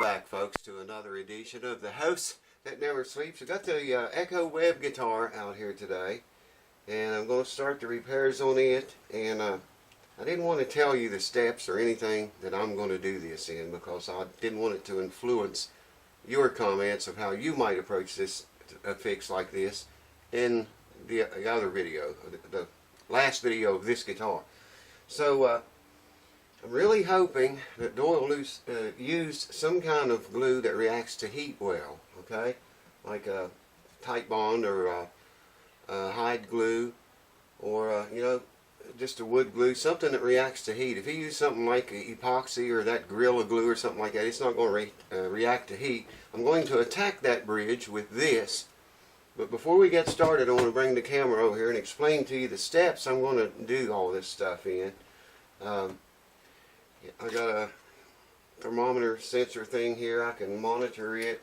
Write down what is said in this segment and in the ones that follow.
back, folks, to another edition of The House That Never Sleeps. I got the Echowebb guitar out here today, and I'm going to start the repairs on it. And I didn't want to tell you the steps or anything that I'm going to do this in, because I didn't want it to influence your comments of how you might approach this, a fix like this, in the other video, the last video of this guitar. So I'm really hoping that Doyle used some kind of glue that reacts to heat well, okay? Like a tight bond or hide glue, or you know, just a wood glue, something that reacts to heat. If you use something like epoxy or that Gorilla Glue or something like that, it's not going to react to heat. I'm going to attack that bridge with this. But before we get started, I want to bring the camera over here and explain to you the steps I'm going to do all this stuff in. I got a thermometer sensor thing here. I can monitor it.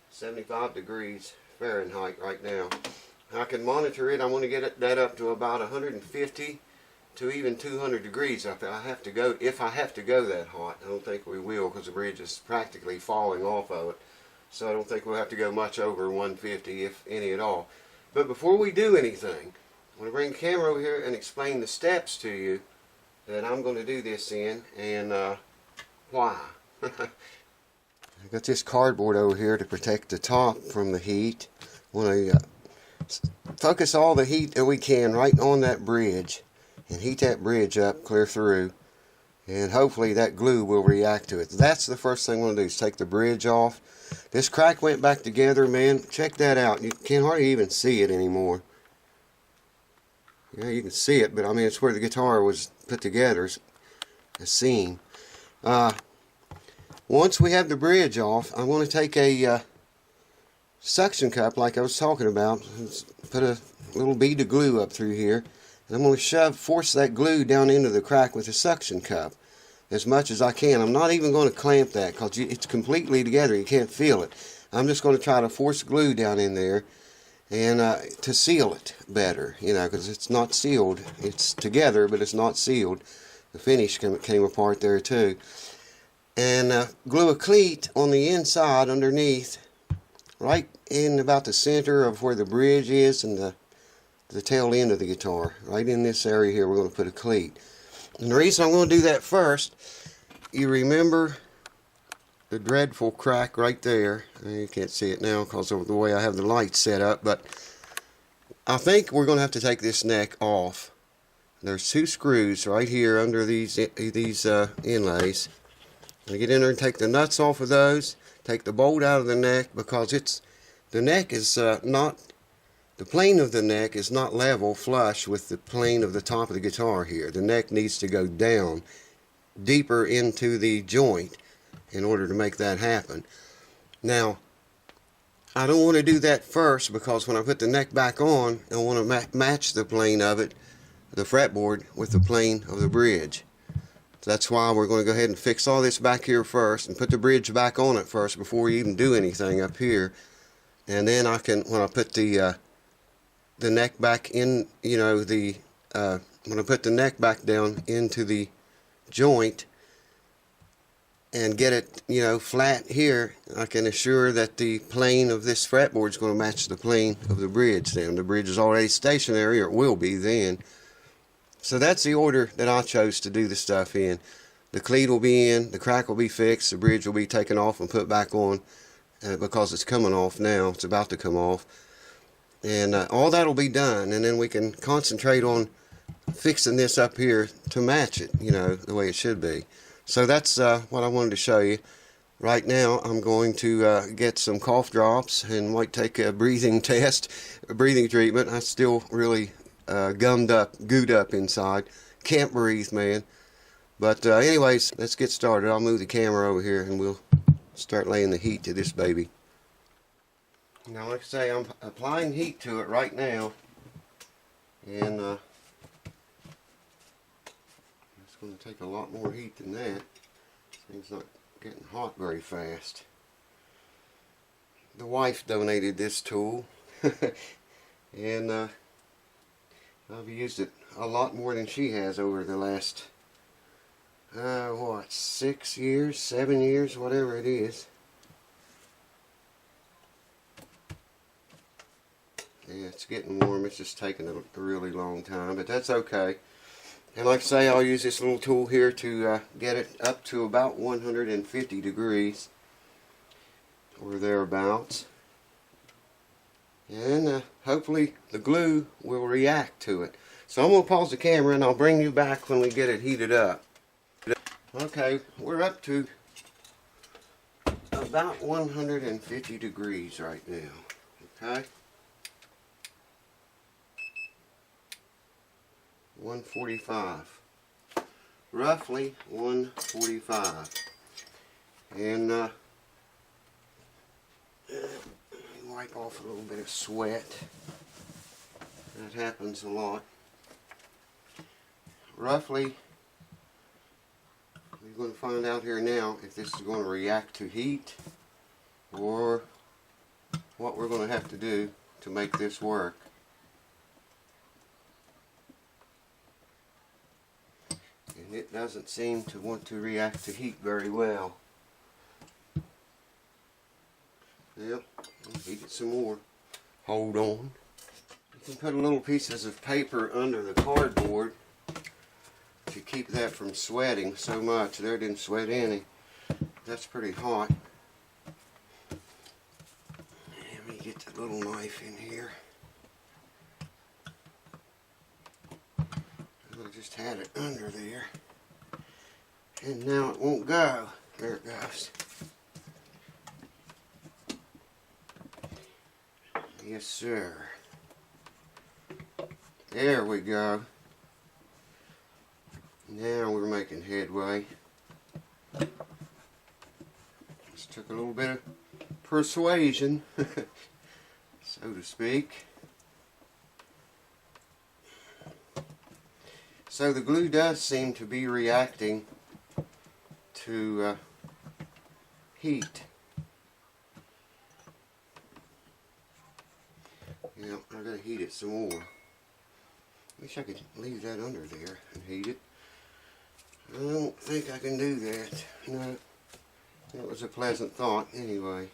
75 degrees Fahrenheit right now. I can monitor it. I want to get that up to about 150 to even 200 degrees if I have to go that hot. I don't think we will, because the bridge is practically falling off of it. So I don't think we'll have to go much over 150, if any at all. But before we do anything, I'm going to bring the camera over here and explain the steps to you that I'm going to do this in, and why. I've got this cardboard over here to protect the top from the heat. I want to focus all the heat that we can right on that bridge and heat that bridge up clear through, and hopefully that glue will react to it. That's the first thing I'm going to do, is take the bridge off. This crack went back together, man. Check that out. You can't hardly even see it anymore. Yeah, you can see it, but I mean, it's where the guitar was put together, a seam. Once we have the bridge off, I'm going to take a suction cup, like I was talking about, put a little bead of glue up through here, and I'm going to force that glue down into the crack with a suction cup as much as I can. I'm not even going to clamp that, because it's completely together. You can't feel it. I'm just going to try to force glue down in there, and to seal it better, you know, because it's not sealed. It's together, but it's not sealed. The finish came apart there too. And glue a cleat on the inside underneath, right in about the center of where the bridge is and the tail end of the guitar. Right in this area here, we're going to put a cleat. And the reason I'm going to do that first, you remember the dreadful crack right there. You can't see it now because of the way I have the light set up, but I think we're going to have to take this neck off. There's two screws right here under these inlays. I get in there and take the nuts off of those, take the bolt out of the neck, because the neck is not, the plane of the neck is not level flush with the plane of the top of the guitar here. The neck needs to go down deeper into the joint in order to make that happen. Now, I don't want to do that first, because when I put the neck back on, I want to match the plane of it, the fretboard, with the plane of the bridge. So that's why we're going to go ahead and fix all this back here first and put the bridge back on it first before we even do anything up here. And then I can, when I put the neck back in, you know, when I put the neck back down into the joint and get it, you know, flat here, I can assure that the plane of this fretboard is going to match the plane of the bridge. Then the bridge is already stationary, or it will be then. So that's the order that I chose to do the stuff in. The cleat will be in, the crack will be fixed, the bridge will be taken off and put back on, because it's coming off now. It's about to come off. And all that will be done, and then we can concentrate on fixing this up here to match it, you know, the way it should be. So that's what I wanted to show you. Right now I'm going to get some cough drops and might take a breathing test, a breathing treatment. I'm still really gooed up inside. Can't breathe, man. But anyways, let's get started. I'll move the camera over here and we'll start laying the heat to this baby. Now, like I say, I'm applying heat to it right now, and it's going to take a lot more heat than that. Things not getting hot very fast. The wife donated this tool, and I've used it a lot more than she has over the last what, 6 years, 7 years, whatever it is. Yeah, it's getting warm. It's just taking a really long time, but that's okay. And like I say, I'll use this little tool here to get it up to about 150 degrees or thereabouts. And hopefully the glue will react to it. So I'm going to pause the camera and I'll bring you back when we get it heated up. Okay, we're up to about 150 degrees right now. Okay? 145. Roughly 145. And wipe off a little bit of sweat. That happens a lot. Roughly, we're going to find out here now if this is going to react to heat or what we're going to have to do to make this work. And it doesn't seem to want to react to heat very well. Yep, I'll heat it some more. Hold on. You can put little pieces of paper under the cardboard to keep that from sweating so much. There, it didn't sweat any. That's pretty hot. Let me get the little knife in here. I just had it under there. And now it won't go. There it goes. Yes, sir. There we go. Now we're making headway. Just took a little bit of persuasion, so to speak. So the glue does seem to be reacting to heat. Yeah, I gotta heat it some more. Wish I could leave that under there and heat it. I don't think I can do that. No, that was a pleasant thought anyway.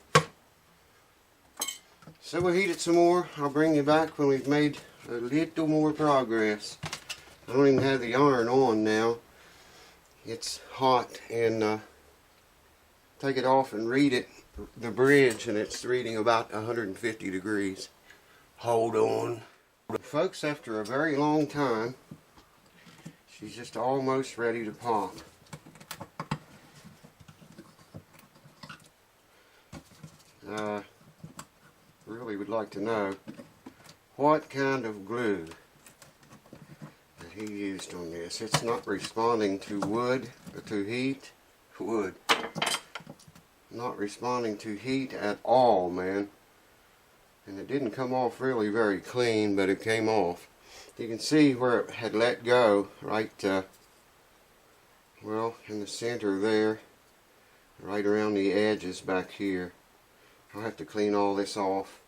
So we'll heat it some more. I'll bring you back when we've made a little more progress. I don't even have the iron on now. It's hot, and take it off and read it, the bridge, and it's reading about 150 degrees. Hold on. Folks, after a very long time, she's just almost ready to pop. Really would like to know what kind of glue that he used on this. It's not responding to wood or to heat. Wood. Not responding to heat at all, man. And it didn't come off really very clean, but it came off. You can see where it had let go, right, well, in the center there, right around the edges back here. I'll have to clean all this off.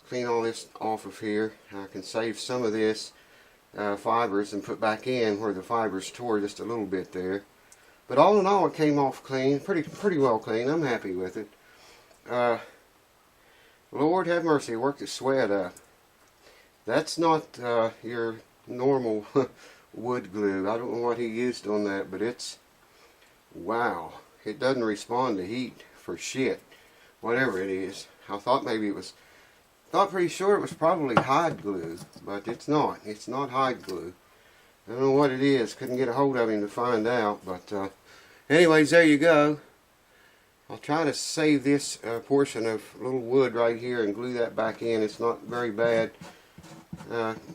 Clean all this off of here. I can save some of this fibers and put back in where the fibers tore just a little bit there. But all in all, it came off clean, pretty well clean. I'm happy with it. Lord have mercy, worked the sweat up. That's not your normal wood glue. I don't know what he used on that, but it's, wow. It doesn't respond to heat for shit, whatever it is. I thought maybe it was, pretty sure it was probably hide glue, but it's not. It's not hide glue. I don't know what it is. Couldn't get a hold of him to find out, but anyways, there you go. I'll try to save this portion of little wood right here and glue that back in. It's not very bad.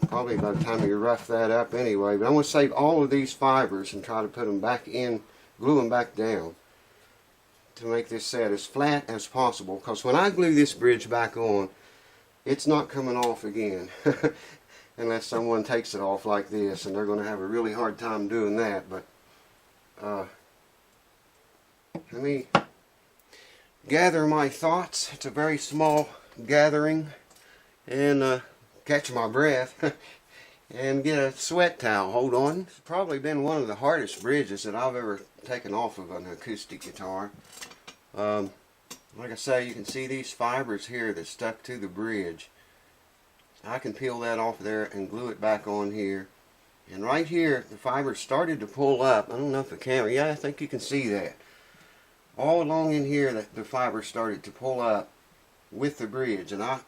Probably by the time you rough that up anyway. But I'm going to save all of these fibers and try to put them back in, glue them back down to make this set as flat as possible. Because when I glue this bridge back on, it's not coming off again. Unless someone takes it off like this, and they're going to have a really hard time doing that. But let me gather my thoughts. It's a very small gathering, and catch my breath. and get a sweat towel. Hold on. It's probably been one of the hardest bridges that I've ever taken off of an acoustic guitar. Like I say, you can see these fibers here that stuck to the bridge. I can peel that off there and glue it back on here. And right here, the fibers started to pull up. I don't know if the camera, yeah, I think you can see that. All along in here, the fibers started to pull up with the bridge. And I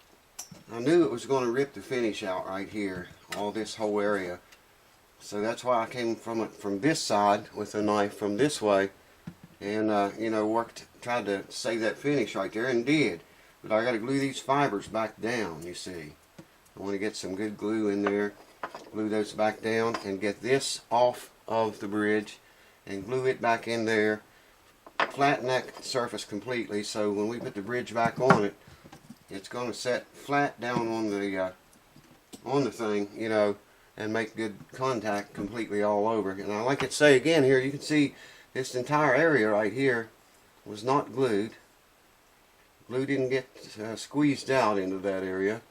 knew it was going to rip the finish out right here, all this whole area. So that's why I came from it from this side with a knife from this way. And, you know, tried to save that finish right there, and did. But I got to glue these fibers back down, you see. I want to get some good glue in there, glue those back down, and get this off of the bridge, and glue it back in there. Flatten that surface completely, so when we put the bridge back on it, it's going to set flat down on the thing, you know, and make good contact completely all over. And I like to say again here, you can see this entire area right here was not glued. Glue didn't get squeezed out into that area.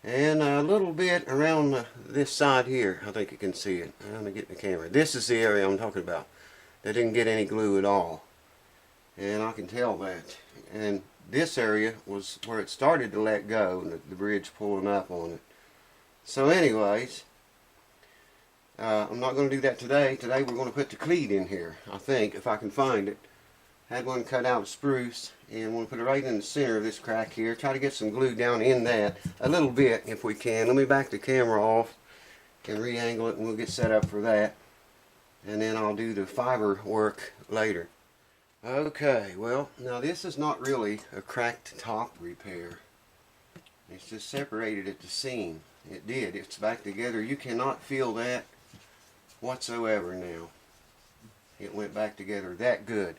And a little bit around this side here, I think you can see it. Let me get the camera. This is the area I'm talking about. They didn't get any glue at all. And I can tell that. And this area was where it started to let go, and the bridge pulling up on it. So anyways, I'm not going to do that today. Today we're going to put the cleat in here, I think, if I can find it. Had one cut out of spruce, and we'll put it right in the center of this crack here. Try to get some glue down in that a little bit if we can. Let me back the camera off and re-angle it, and we'll get set up for that. And then I'll do the fiber work later. Okay, well, now this is not really a cracked top repair. It's just separated at the seam. It did. It's back together. You cannot feel that whatsoever now. It went back together that good.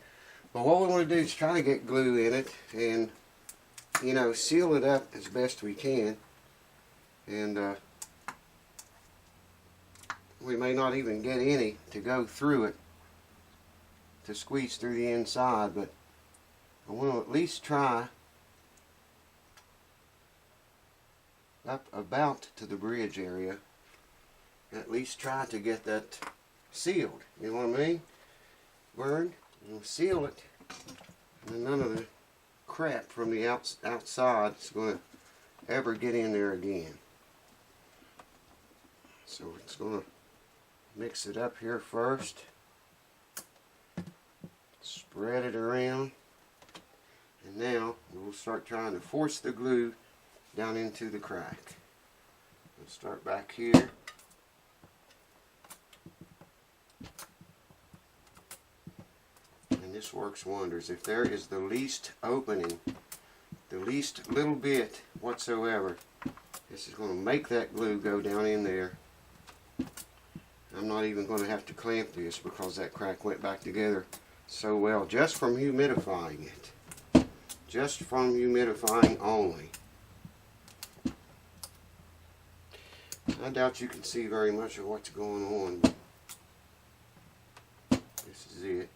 But what we want to do is try to get glue in it and, you know, seal it up as best we can. And we may not even get any to go through it to squeeze through the inside, but I want to at least try up about to the bridge area. At least try to get that sealed. You know what I mean? Burned. We'll seal it, and none of the crap from the outside is going to ever get in there again. So it's going to mix it up here first, spread it around, and now we'll start trying to force the glue down into the crack. We'll start back here. This works wonders. If there is the least opening, the least little bit whatsoever, this is going to make that glue go down in there. I'm not even going to have to clamp this because that crack went back together so well just from humidifying it. Just from humidifying only. I doubt you can see very much of what's going on, but this is it.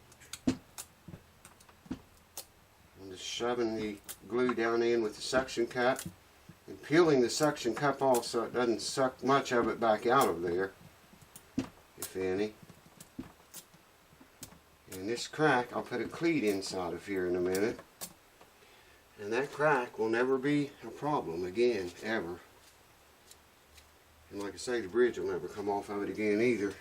Shoving the glue down in with the suction cup and peeling the suction cup off so it doesn't suck much of it back out of there, if any. And this crack, I'll put a cleat inside of here in a minute, and that crack will never be a problem again, ever. And like I say, the bridge will never come off of it again either.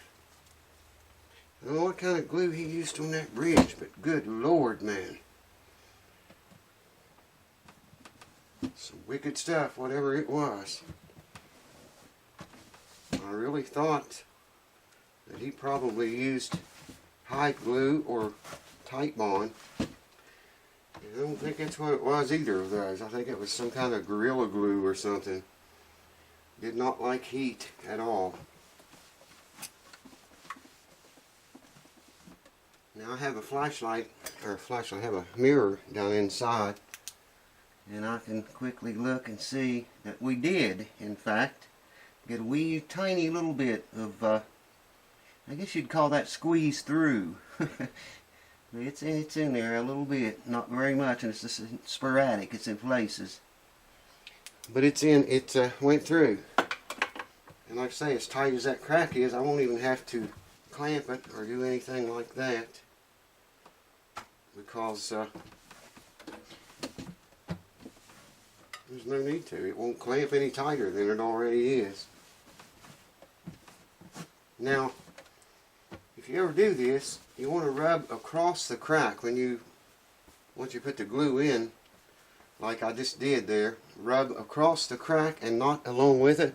I don't know what kind of glue he used on that bridge, but good Lord, man. Some wicked stuff, whatever it was. I really thought that he probably used hide glue or tight bond. I don't think that's what it was either of those. I think it was some kind of Gorilla Glue or something. Did not like heat at all. Now I have a flashlight, I have a mirror down inside. And I can quickly look and see that we did, in fact, get a wee tiny little bit of, I guess you'd call that squeeze through. It's in there a little bit, not very much, and it's just sporadic, it's in places. But it's in, it went through. And And like I say, as tight as that crack is, I won't even have to clamp it or do anything like that, because there's no need to. It won't clamp any tighter than it already is. Now, if you ever do this, you want to rub across the crack once you put the glue in, like I just did there. Rub across the crack and not along with it,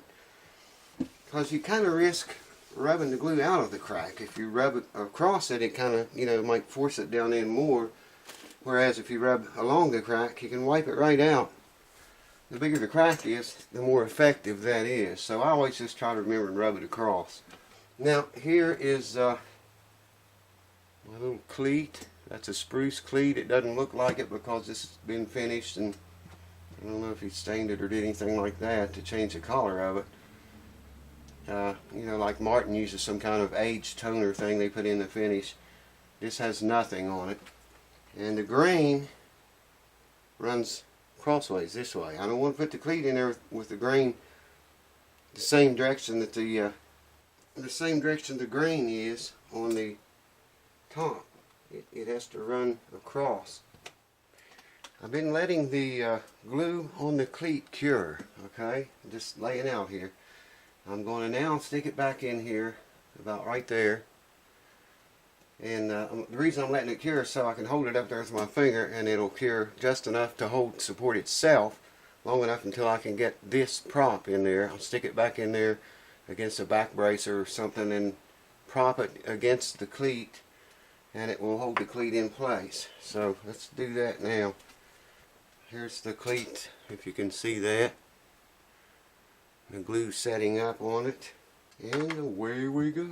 because you kind of risk rubbing the glue out of the crack. If you rub it across it, it kind of, you know, might force it down in more, whereas if you rub along the crack, you can wipe it right out. The bigger the crack is, the more effective that is. So I always just try to remember and rub it across. Now here is my little cleat. That's a spruce cleat. It doesn't look like it because this has been finished, and I don't know if he stained it or did anything like that to change the color of it. You know, like Martin uses some kind of age toner thing they put in the finish. This has nothing on it. And the grain runs crossways this way. I don't want to put the cleat in there with the grain the same direction that the grain is on the top. It has to run across. I've been letting the glue on the cleat cure, okay? Just laying out here. I'm going to now stick it back in here, about right there. And the reason I'm letting it cure is so I can hold it up there with my finger, and it'll cure just enough to support itself, long enough until I can get this prop in there. I'll stick it back in there against a back bracer or something and prop it against the cleat, and it will hold the cleat in place. So let's do that now. Here's the cleat, if you can see that. The glue setting up on it, and away we go.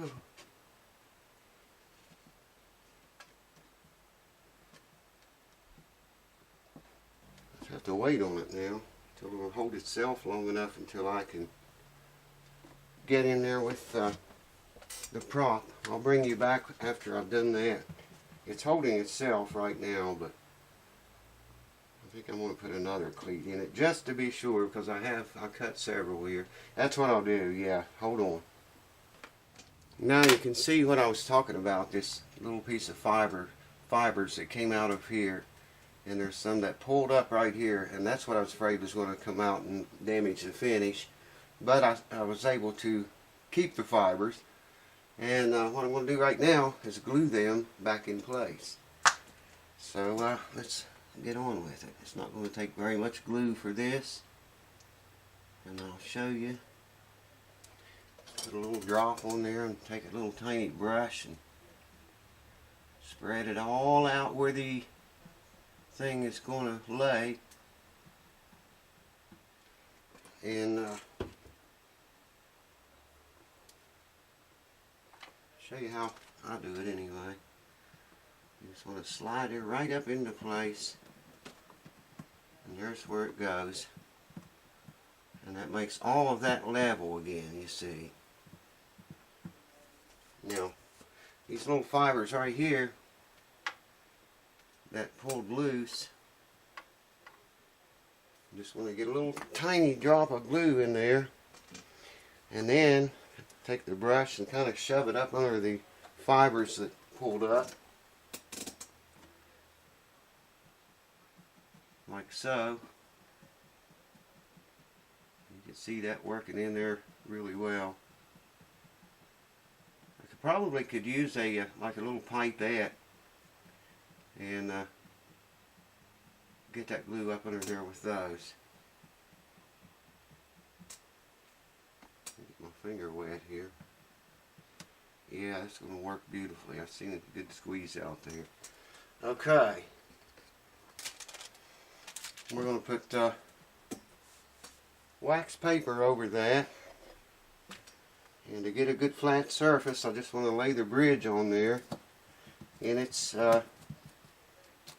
Just have to wait on it now until it will hold itself long enough until I can get in there with the prop. I'll bring you back after I've done that. It's holding itself right now, but I think I'm going to put another cleat in it just to be sure, because I cut several here. That's what I'll do. Yeah, hold on. Now you can see what I was talking about, this little piece of fibers that came out of here, and there's some that pulled up right here, and that's what I was afraid was going to come out and damage the finish. But I was able to keep the fibers, and what I'm going to do right now is glue them back in place. So let's get on with it. It's not going to take very much glue for this, and I'll show you. Put a little drop on there and take a little tiny brush and spread it all out where the thing is going to lay, and show you how I do it anyway. You just want to slide it right up into place, and there's where it goes, and that makes all of that level again, you see. Now these little fibers right here that pulled loose, you just want to get a little tiny drop of glue in there, and then take the brush and kind of shove it up under the fibers that pulled up, like so. You can see that working in there really well. I probably could use a like a little pipette and get that glue up under there with those. Get my finger wet here. Yeah, that's going to work beautifully. I've seen a good squeeze out there. Okay. We're going to put wax paper over that. And to get a good flat surface, I just want to lay the bridge on there in its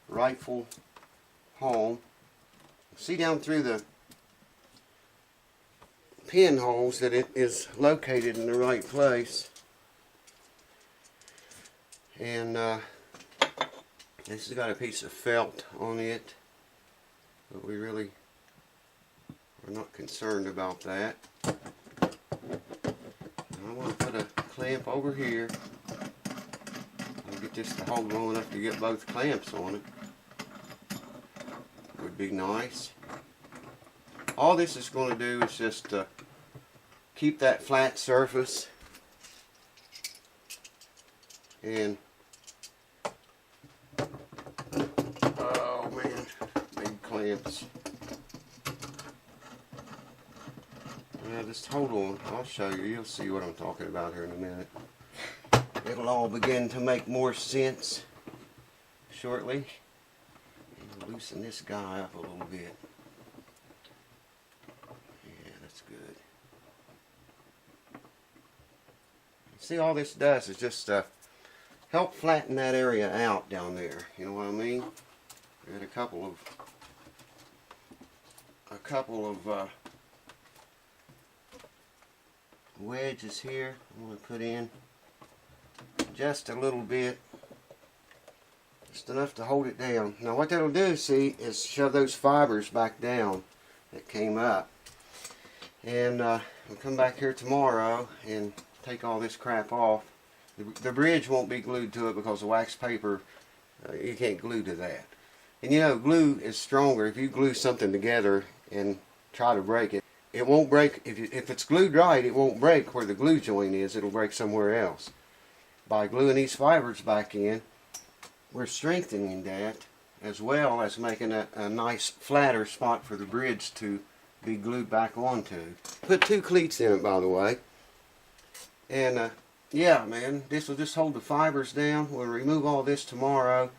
rightful home. See down through the pinholes that it is located in the right place. And this has got a piece of felt on it, but we really are not concerned about that. clamp over here. I'll get this to hold long enough to get both clamps on it. Would be nice. All this is going to do is just keep that flat surface, and oh man, big clamps. Now just hold on, I'll show you. You'll see what I'm talking about here in a minute. It'll all begin to make more sense shortly. And loosen this guy up a little bit. Yeah, that's good. See, all this does is just help flatten that area out down there. You know what I mean? We had a couple of wedges here. I'm going to put in just a little bit, just enough to hold it down. Now what that'll do, see, is shove those fibers back down that came up, and we'll come back here tomorrow and take all this crap off. The bridge won't be glued to it because the wax paper, you can't glue to that. And you know, glue is stronger. If you glue something together and try to break it, it won't break. If it's glued right, it won't break where the glue joint is. It'll break somewhere else. By gluing these fibers back in, we're strengthening that, as well as making a nice flatter spot for the bridge to be glued back onto. Put 2 cleats in it, by the way. And yeah, man, this will just hold the fibers down. We'll remove all this tomorrow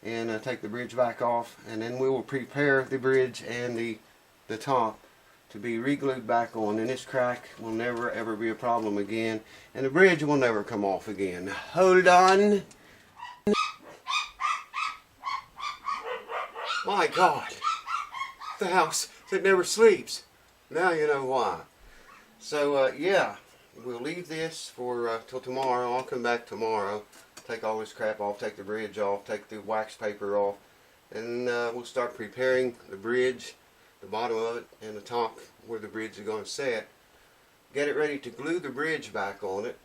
and take the bridge back off, and then we will prepare the bridge and the top to be re-glued back on, and this crack will never ever be a problem again, and the bridge will never come off again. Hold on. My God, the house that never sleeps. Now you know why. So yeah, we'll leave this for till tomorrow. I'll come back tomorrow, take all this crap off, take the bridge off, take the wax paper off, and we'll start preparing the bridge, the bottom of it, and the top where the bridge is going to set. Get it ready to glue the bridge back on it,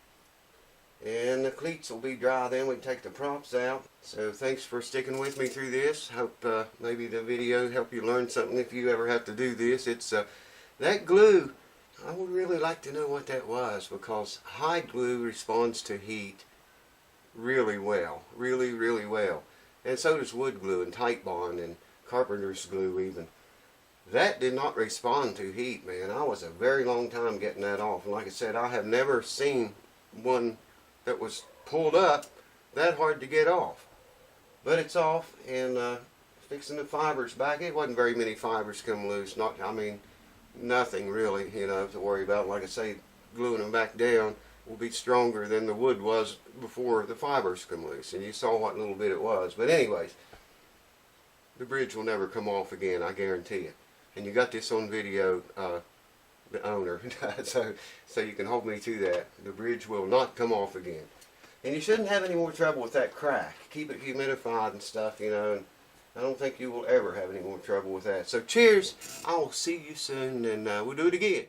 and the cleats will be dry. Then we can take the props out. So thanks for sticking with me through this. Hope maybe the video helped you learn something if you ever have to do this. It's that glue, I would really like to know what that was, because hide glue responds to heat really well, really well, and so does wood glue and Titebond and carpenter's glue even. That did not respond to heat, man. I was a very long time getting that off, and like I said, I have never seen one that was pulled up that hard to get off. But it's off, and fixing the fibers back, it wasn't very many fibers come loose. Not, I mean, nothing really, you know, to worry about. Like I say, gluing them back down will be stronger than the wood was before the fibers come loose, and you saw what little bit it was. But anyways, the bridge will never come off again, I guarantee it. And you got this on video, the owner, so you can hold me to that. The bridge will not come off again. And you shouldn't have any more trouble with that crack. Keep it humidified and stuff, you know, and I don't think you will ever have any more trouble with that. So cheers, I will see you soon, and we'll do it again.